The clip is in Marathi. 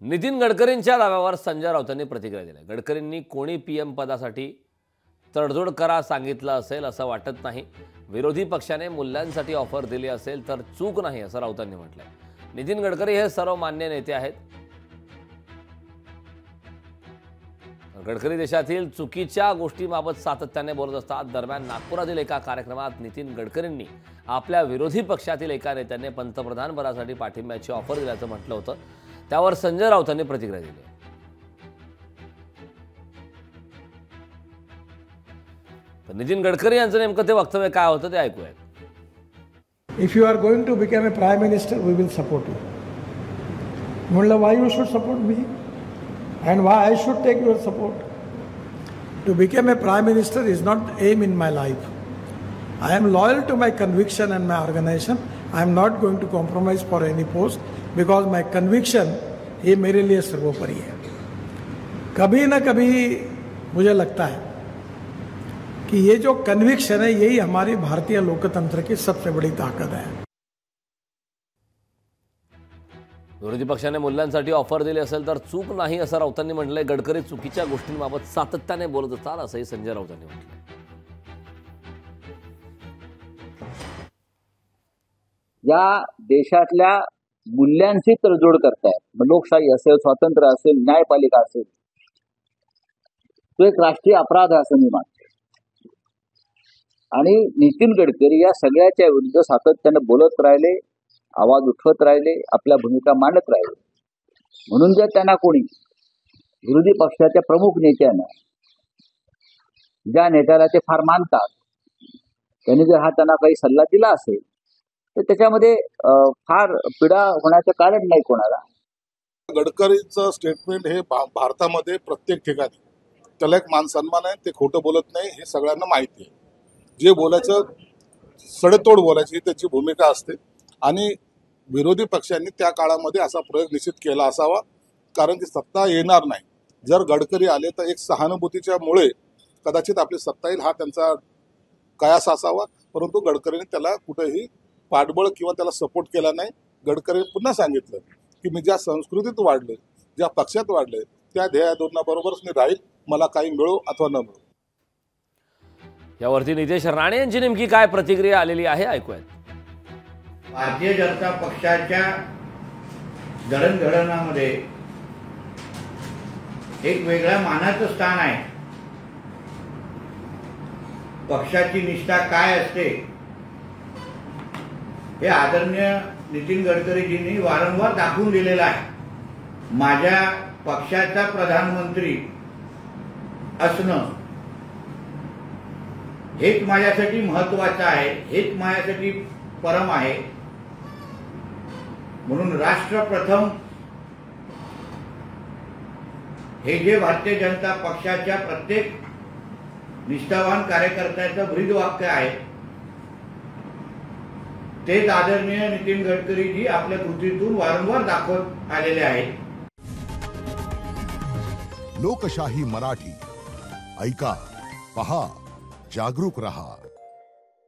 नितीन गडकरींच्या दाव्यावर संजय राऊतांनी प्रतिक्रिया दिली। गडकरींनी कोणी पीएम पदासाठी तडजोड करा सांगितलं असेल असं वाटत नाही। विरोधी पक्षाने मूल्यांसाठी ऑफर दिली असेल तर चूक नाही असं राऊतांनी म्हटलंय। नितीन गडकरी हे सर्वमान्य नेते आहेत। गडकरी देशातील चुकीच्या गोष्टींबाबत सातत्याने बोलत असतात। दरम्यान नागपुरातील एका कार्यक्रमात नितीन गडकरींनी आपल्या विरोधी पक्षातील एका नेत्याने पंतप्रधान पदासाठी पाठिंब्याची ऑफर दिल्याचं म्हटलं होतं। त्यावर संजय राऊतांनी प्रतिक्रिया दिली। तर नितीन गडकरी यांचं नेमकं ते वक्तव्य काय होतं ते ऐकूयात। If you are going to become a prime minister, we will support you. म्हणलं, why you should support me? And why I should take your support? To become a prime minister is not aim in my life. I am loyal to my conviction and my organization. I am not going to compromise for any post because my conviction ये मेरे लिए सर्वोपरि है। कभी ना कभी मुझे लगता है कि ये जो कन्विक्शन है यही हमारी भारतीय लोकतंत्र की सबसे बड़ी ताकत है। विरोधी पक्षाने मूल्यांसाठी ऑफर दिली असेल तर चूक नाही असं राऊतांनी म्हटलंय। गडकरी चुकीच्या गोष्टींबाबत सातत्याने बोलत असतात असंही संजय राऊतांनी म्हटलंय। या देशातल्या मूल्यांची तडजोड करतायत। लोकशाही असेल, स्वातंत्र्य असेल, न्यायपालिका असेल, तो एक राष्ट्रीय अपराध आहे असं मी मानतो। आणि नितीन गडकरी या सगळ्याच्या विरुद्ध सातत्याने बोलत राहिले, आवाज उठवत राहिले, आपल्या भूमिका मांडत राहिले। म्हणून जर त्यांना कोणी विरोधी पक्षाच्या प्रमुख नेत्यानं, ज्या नेत्याला ते फार मानतात, त्यांनी जर हा त्यांना काही सल्ला दिला असेल तर त्याच्यामध्ये फार पीडा होण्याचं कारण नाही कोणाला। गडकरींचं स्टेटमेंट हे भारतामध्ये प्रत्येक ठिकाणी त्याला एक मान सन्मान आहे। ते खोटं बोलत नाही हे सगळ्यांना माहिती आहे। जे बोलायचं सडेतोड बोलायची त्याची भूमिका असते आणि विरोधी पक्षांनी त्या काळामध्ये असा प्रयोग निश्चित केला असावा, कारण की सत्ता येणार नाही। जर गडकरी आले तर एक सहानुभूतीच्या मुळे कदाचित आपली सत्ता येईल हा त्यांचा कयास असावा, परंतु गडकरींनी त्याला कुठेही पाठबळ किंवा त्याला सपोर्ट केला नाही। गडकरींनी पुन्हा सांगितलं की मी ज्या संस्कृतीत वाढले, ज्या पक्षात वाढले, त्या ध्येयाबरोबरच मी राहील, मला काही मिळो अथवा न मिळो। यावरती नितेश राणे यांची नेमकी काय प्रतिक्रिया आलेली आहे ऐकूयात। भारतीय जनता पक्षाच्या जडणघडणामध्ये एक वेगळ्या मानाचं स्थान आहे। पक्षाची निष्ठा काय असते हे आदरणीय नितीन गडकरीजींनी वारंवार दाखवून दिलेलं आहे। माझ्या पक्षाचा प्रधानमंत्री असणं हेच माझ्यासाठी महत्त्वाचं आहे, हेच माझ्यासाठी परम आहे। म्हणून राष्ट्र प्रथम हे जे भारतीय जनता पक्षाच्या प्रत्येक निष्ठावान कार्यकर्त्याचं ब्रीदवाक्य आहे, तेच आदरणीय नितीन गडकरीजी आपल्या कृतीतून वारंवार दाखवत आलेले आहेत। लोकशाही मराठी ऐका, पहा, जागरूक रहा।